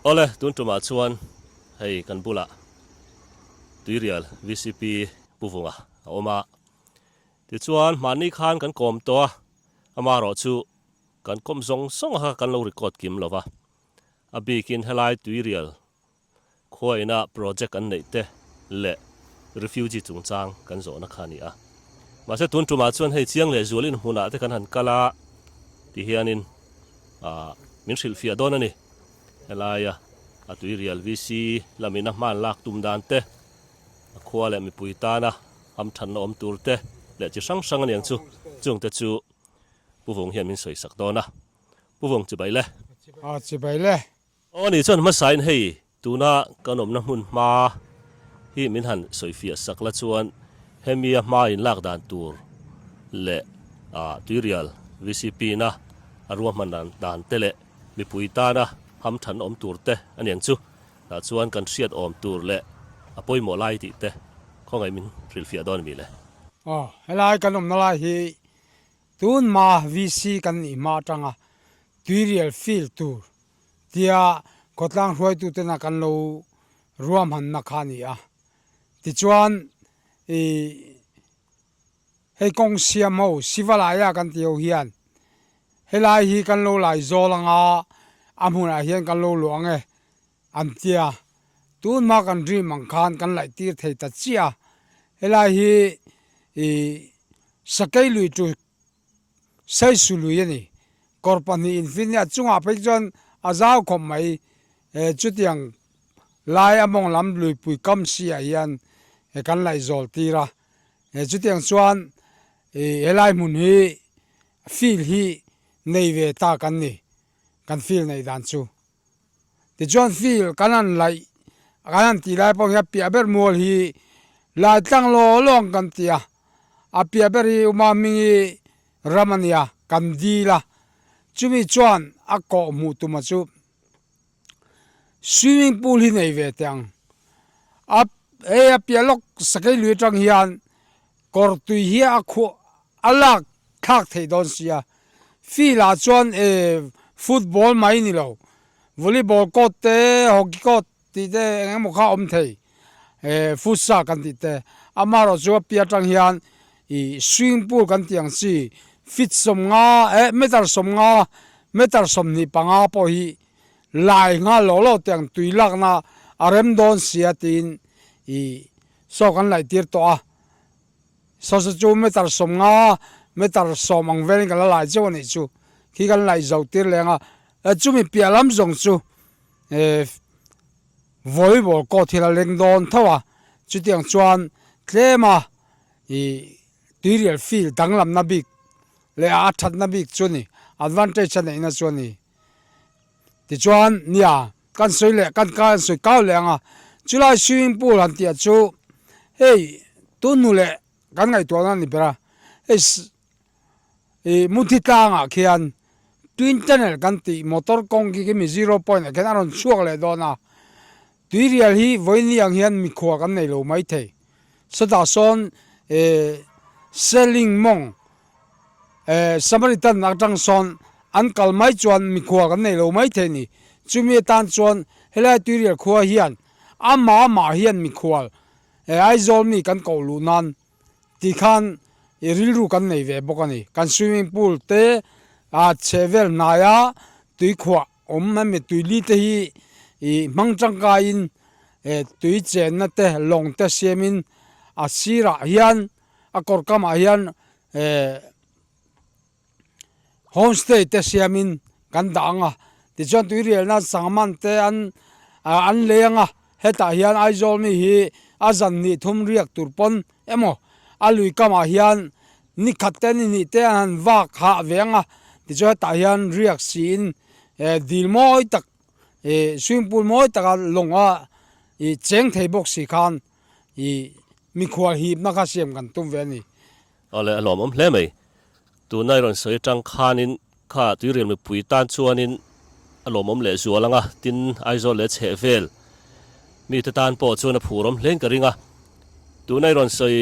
Ole tuntuma chuan hei kan bula tuirial VCP buvunga oma ti chuan mani khan kan kom to amaro chu kan kom zong song ha kan lo record kim lova abikin helai tuirial khoina project an neite le refugee chungchang kan zo na khani a ma se tuntuma chuan hei chiang le zulin huna te kan han kala ti hianin min sil fia don ani helaya atuirial VC lamina man lak tum dan te khwale mi puitana am than om turte le chi sang sang aniang chu chung te chu buvong hian min soi sak dona buvong chi baile chi baile oni chon ma sign hei tuna kanom na hun ma hi min han soi fia sak la chuan hemia ma in lak dan tur le tuirial VCP na arwa manan dan tele mi puitana ham than om turte aniang chu ta chuan kan hriat om tur le apoi mo lai ti te khongai min ril fia don mi le helai kanom na lai hi tun ma VC kan ni ma tanga tuirial field tour tia kotlang huai tu te na kan lo ruam han na khani a ti chuan hei kong siam ho sivalaya kan tio hian helai hi kan lo lai zolanga amhuna hian kan lo luange antia tun ma kan ri mang khan kan lai tir thei ta chia helai hi sakai lui tu sai sulu yani korpani infinia chunga pekjon azau khom mai chutiang lai among lam lui pui kam sia hian kan lai zol tira chutiang chuan helai mun hi feel hi nei ve ta kan ni kan feel nei dan chu ti chuan feel kanan lai kanan ti lai po happy aber mol hi la tang lo long kan tia apia beri uma mingi ramania kan dila chumi chuan akko mu tu ma chu swimming pool hi nei ve tang apia lok sakai lui tang hian kor tu hi akhu alak thak thei don sia fila chuan football mai ni lo volleyball court te hockey court ti te engmo kha om thei futsal kan ti te amaro chu pia tang hian swimming pool kan tiang si fit som nga meter som nga meter som ni panga po hi lai nga lo tiang tuilak na arem don sia tin so kan lai tir to a so chu meter som nga meter som ang vel kan lai chu ni chu khi kan lai zau tir lenga chumi pialam zong chu volleyball ko thila leng don thawa chutiang chuan tlema tuirial field danglam na bik le a that na bik chuni advantage na ina chuni ti chuan nia kan soile kan soi kaw lenga chulai swimming pool an tia chu hey tunule kan ngai to na ni bera mutitanga khian twin channel kan ti motor kong ki mi 0 point kan aron chuak le dona tuirial hi voini ang hian mi khwa kan nei lo mai thei sada son selling mong samaritan atang son ankal mai chuan mi khwa kan nei lo mai thei ni chumi tan chuan helai tuirial khwa hian ama hian mi khwal ai zol mi kan ko lu nan ti khan rilru kan nei ve bokani kan swimming pool te chevel naya tui khwa om me tui li te hi mangchang ka in tui chen na te long te semin asira hian akor kama hian homestay te semin kan danga ti chuan tui riel na sangman te an lenga heta hian aizol mi hi azan ni thum riak turpon emo alui kama hian ni khaten ni te an wak ha venga ti chu ta hian riak sin dil moi tak swimming pool moi tak longa cheng thei box si khan mi khwal hi na kha siam kan tum ve ni ole alom om hle mai tu nai ron soi tang khanin kha tuirial mi puitan chuanin alom om le zualanga tin aizol le chevel mi te tan po chuan a phurom hleng ka ringa tu nai ron soi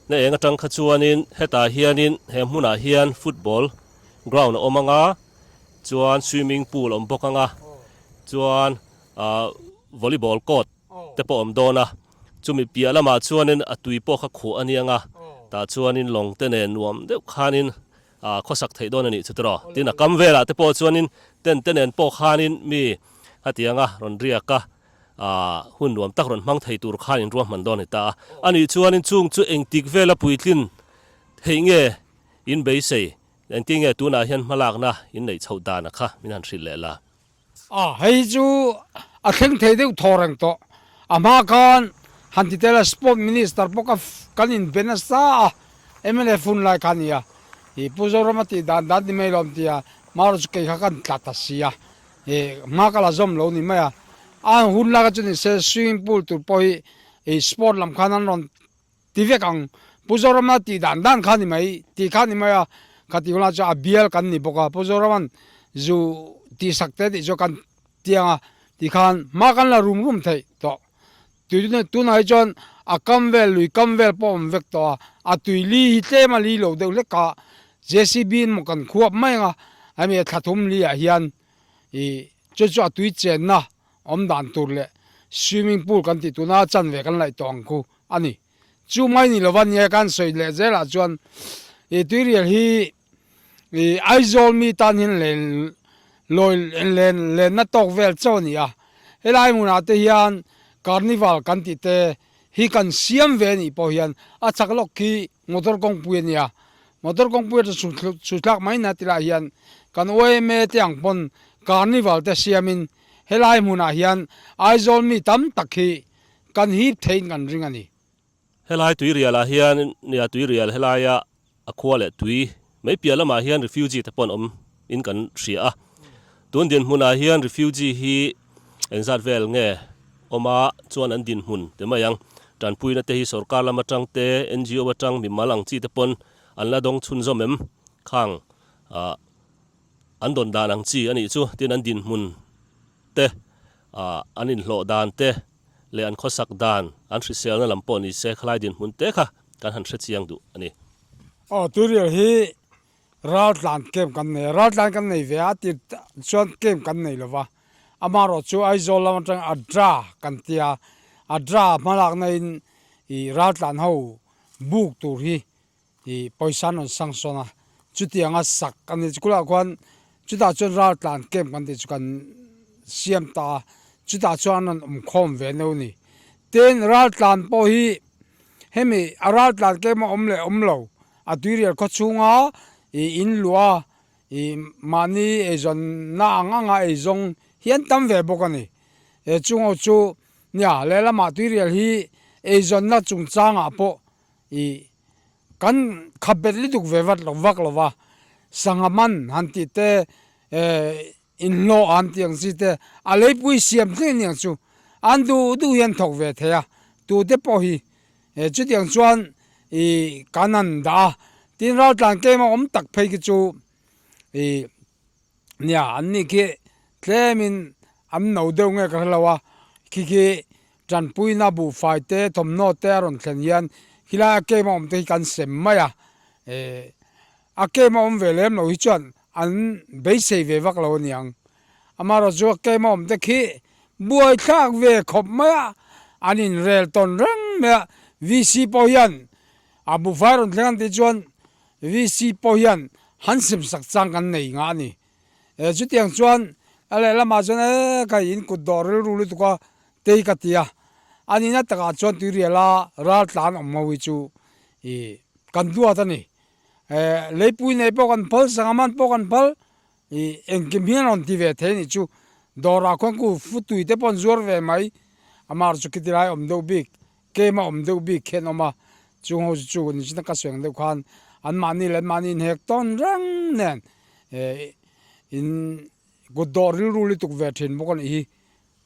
na enga tang kha chuanin heta hianin he hmuna hian football ground omanga chuan swimming pool om bokanga chuan volleyball court แต่ปอมโดนะจุมีเปียละมาชวนินตุยปอขขอันนี้งะตาชวนินลงเตเนนวมเด็กขานินข้อสักไทยโดนนี่สุดรอที่นักกำเวลาแต่ปอชวนินเตเนนปอขานินมีฮัตยังะรอนเรียกะหุ่นรวมตักรอนมังไทยตูรขานินรวมมันโดนนี่ตาอันนี้ชวนินจุงจุเองติกเวลาปุยลินเฮงเงอินเบย์เซอันที่เงตัวน่าเห็นมาลากนะอินในชาวดานะคะมินันสิเลละ ให้จูเข่งเทเดียวทอรังโตมากันฮันติเตลสปอร์ตมินิสเตอร์พวกกันอินเบนสตาMLFฟุนไลคันยาผู้จารมาติดันดิไม่ลมที่มารุสเกย์กันตัดสิยามาคลาซอมโลนี่ไม่หุ่นลากจุนี่เซสวิงพูลตัวพอยสปอร์ตลำคันนั้นรอนทีเวกังผู้จารมาติดันคันนี่ไม่ที่คันนี่ไม่คัติวันจะเบียลกันนี่พวกผู้จารมันจูที่สักเตดิจูกันที่ที่คันมากันละรุมเทยต่อตัวนั้นจนคัมเวลลุยคัมเวลพอมเวกตัวตุยลีฮิเตมาลีโลเดวเล็กะJCBมกันขวบไม่มีทัดทุ่มลีเฮียนจู่ตุยเจนนะดันตัวเล่สวิมมิ่งพูลกันที่ตัวน่าจันเวกันไหลตองกูอันนี้จู่ไม่นี่ละวันนี้กันสวยเลยเจ้าละจวนตุยเรียลฮีไอโซลมีตันหินเลนนัดตกเวลเจ้านี่เฮลัยมุนาเตียนคาร์นิวัลกันที่เตฮีกันเสียมเวนี่พอเฮียนจักรลกคีมอเตอร์กงปุยนี่มอเตอร์กงปุยจะสุดลักไม่นาติลาเฮียนกันโอ้ยเมตียงปนคาร์นิวัลเตเสียมินเฮลัยมุนาเฮียนไอโซลมีตั้มตักฮีกันฮีบเทนกันริงอันนี้เฮลัยตุยเรียลเฮียนเนี่ยตุยเรียลเฮลัยควาเลตุยไม่เปียละมาเฮียน refugee แต่ปนอินกันเสียตัวเดียนมุนาเฮียน refugee ฮีเอ็นซัดเวลเงมาชวนอันดินหุ่นแต่มายังจันปุยนัตเฮสอร์การละมาจังเต NGO มาจังมีมาลังจีแต่ปนอันละดงชุนจอมเอ็มข้างอันโดนดานังจีอันนี้จู่ที่นันดินหุ่นเตอันนี้โลดานเตเลอันข้อสักดานอันสิเซลนั่นลำปอนี่เซคลายดินหุ่นเตค่ะการหันเสียงดูอันนี้ตัวเรียฮีรัฐลานเกมกันเนี่ยรัฐลานกันเนี่ยเวียติชวนเกมกันเนี่ยหรือวะมารอจูไอโซลามันจังอัดรากันเตียอัดรามาลักในรัฐลานเขาบุกตัวที่ปอยสันนสังสนะจุดที่ยังสักกันนี่จุดละคนจุดที่ชวนรัฐลานเกมกันที่จุดกันเสียมตาจุดที่ชวนนั้นคอมเวนูนี่เต็นรัฐลานพอฮีเฮมีรัฐลานเกมมาเลโลตุยเรียลก็ชูงาอินลัวมานี่จนน่างาจงเฮียนตั้มเวบกันนี่จุงเอาจูเนี่ยเลยละมาตุยเรียลฮีจนน่าจุงจางปอกันขับเบลิดุกเววัดลวักลวะสังมันฮันติเตอินโลอันติยังสิเตอะไรปุยเสียมเรื่องยังจูอันดูยันถกเวทยาดูเดปอฮีจุดยังชวนการนันดาที่เราต่างเกมมาตักไปกิจูเนี่ยอันนี้คือเคลมินอันนู้เดิมเงี้ยกันแล้ววะคือจันปุยนาบูไฟเตะทอมโนเตอรอนเซนยันฮิลาเกมมาที่กันเสมมาเกมมาเวลเลมเราฮิจวนอันเบสเซเววักเราเนี่ยมาเราจูเกมมาที่คือบัวทักเวขบมาอันนี้เรลตอนรังเมื่อวิซีปอยันบูไฟรอนเซนที่จวนวิซีปอยันหันสิบสักจังกันในงานนี้จุดที่ยังชวนอะไรละมาชวนก็ยินกุดดอร์รู้ลุตุก็เตยกัตยาอันนี้นัดตะการชวนตุเรียละรัฐลานออกมาวิจูกันดัวท่านี่เลยปุยในพวกกันพลสังมันพวกกันพลเอ็งกิมเฮียนอนที่เวทนี่จูดอราคนกูฟุตุยเตปอนจวร์เวไหมอามาจุกิติไลอมดูบิกเกมอมดูบิกเคนออกมาจูงจูนี่จินตกัสเวงเดือดขันอันมันนี่เล่นมันนี่เฮกตอนรังเนี่ยอินกุดอริรูลิตุกเวทินพวกกันอี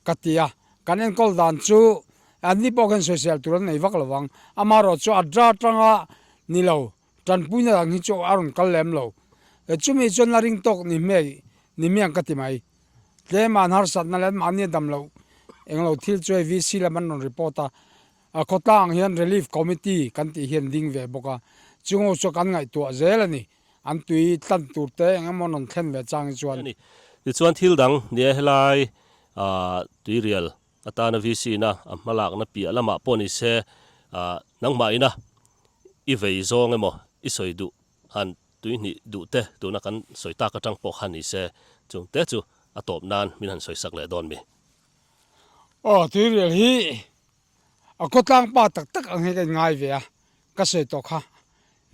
กัตยากันเองก็ดันจูอันนี้พวกกันโซเชียลตัวนั้นในวักระวังอามารอจูอัดราจังอ่ะนี่เราจันปุยนังฮิจูอารุนกัลเลมเราจูมีจนนาริงตกนี่เมียงกัติไหมเลมันฮาร์สัตนั่นแหละมันนี่ดำเราเองเราทิลช่วยวีซีแล้วมันนนรีพอร์ตขอตั้งเฮียนรีลีฟคอมมิตี้กันที่เฮียนดิ้งเวบอกว่าจุงเอาชกันไงตัวเจลนี่อันตุยตันตัวเตะงั้นมันนนเข็นเวจังจวนนี่จวนทิลดังเนี่ยเฮลัย ตุยเรียลอาตานาวิซีนะมาลากนะปีละมาปนิเซนังมาอินะอีเวย์ซองเอโมอีสอยดุหันตุยนี่ดุเตตัวนักกันสอยตากระจังปอกหันนี่เซจงเตจูอตบนานมินันสอยสักเลดอนมีตุยเรียลฮีก็ตั้งป้าตักอังให้กันง่ายเวียก็สวยตัวค่ะ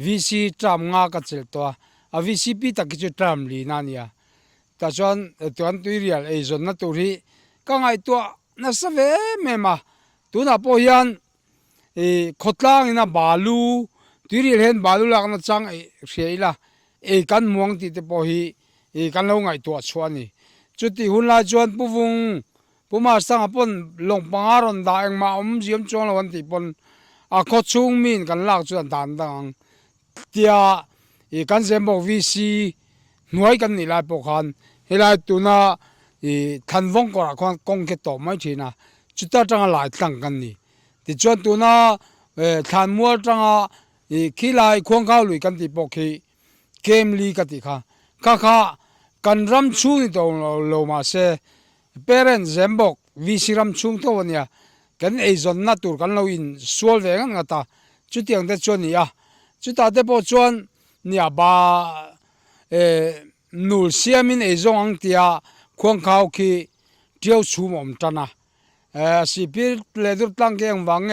วิซีจำงาก็เจอตัววิซีปีตักจะจำลีนั่นเนี่ยแต่ส่วนตัวตุยเรียลส่วนนั้นตัวที่ก็ง่ายตัวน่าสเวเมมาตัวน่ะพอยันขดล่างน่ะบาลูตุยเรียลเห็นบาลูล่างน่ะจังเสียละกันมวงติดพอฮีกันเราง่ายตัวชวนนี่จุดที่หุ่นลาชวนผู้วงผู้มาสังปนลงปังอารอนได้เองมาเยี่ยมชวนละวันที่ปนขดชุ่งมินกันลากชวนดังเตียกันเสมบอกวิซีหน่วยกันนี่ลายปกหันเฮลายตัวน่ะทันวงกระคงเกตต่อไม่ทีนะจุดตั้งหลายตั้งกันนี่ที่ชวนตัวน่ะทันมัวจังขี้ลายควงเข้าลุยกันที่ปกฮีเกมลีกันที่ค่ะกันรำชูนี่ตัวเรามาเสparents เสมบอกวิซีรำชูตัวเนี่ยกันจนนัดตัวกันเราอินส่วนเวงันกันตาจุดที่อังเดชวนนี่จุดที่เดปชวนเนี่ยบานูเสียมินจงอังเตียควงเขาคือเดียวชูมอมจันนะสิพิเลดุตั้งเกียงวัง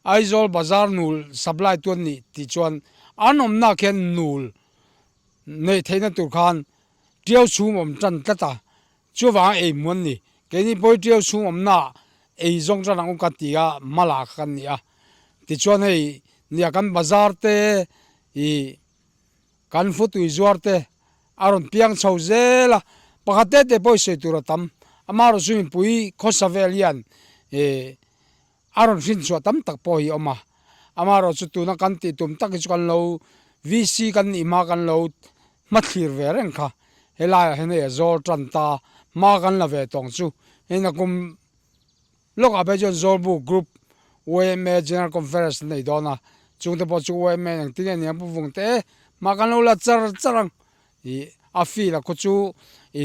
ไอโซลบาซาร์นูสับไลตัวนี้ที่ชวนอันอมนักเห็นนูในเทนตุขันเดียวชูมอมจันก็ตาชัววังมันนี่แกนี่พอเดียวชูมอมน่าจงจันองกันตีมาลากันนี่ที่ชวนให้เนี่ยกันบาซาร์เตกันฟุตุจวร์เตอารมณ์เพียงเช้าเจล่ะปกติเด็กพอยเสียตัวรตัมอามารสุมิปุยโคสเวลียนอารมณ์ฟินชัวตัมตักพอยออกมาอามารสุตุนักกันติตุมตักจุกันเราวิซีกันอิมากันเรามัดขีร์เวรังค่ะเฮลายเห็นจอลจันตามากันละเวตองซูเห็นกุมโลกอาเปจอนจอลบุกรุ๊ปOMA General Conference ในดอนะจุงเตปอจู OMA อย่างที่เนี่ยผู้ฟงเตมากันเราละจรังอาฟีละคุจู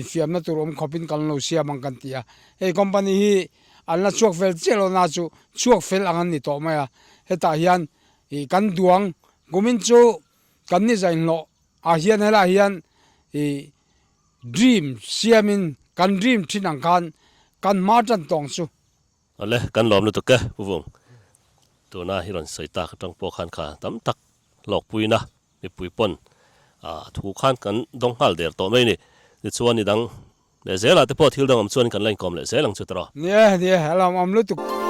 ฟิอัมนัตุรมขบินกันเราเสียมังกันตีคอมพานีอันนั้นช่วงเฟลเจลน่าจูช่วงเฟลอันนี้ต่อมาเฮตาฮิยันกันดวงกุมินจูกันนี่ใจโลฮิยันเฮลาฮิยันdream เสียมินกัน dream ที่นังกันมาจันตองจูอะไรกันล้อมลุตุกะผู้ฟงตัวน่าฮิรันใส่ตากระจังปอกหันขาตั้มตักหลอกปุยนะมีปุยปนถูกขันกันดงฮัลเดียร์ต่อไม่นี่ชวนนี่ดังเดี๋ยวเสร็จแล้วแต่พอทิ้งดังชวนกันเล่นกอมเลยเสร็จหลังชุดรอเนี่ยเราลุตุก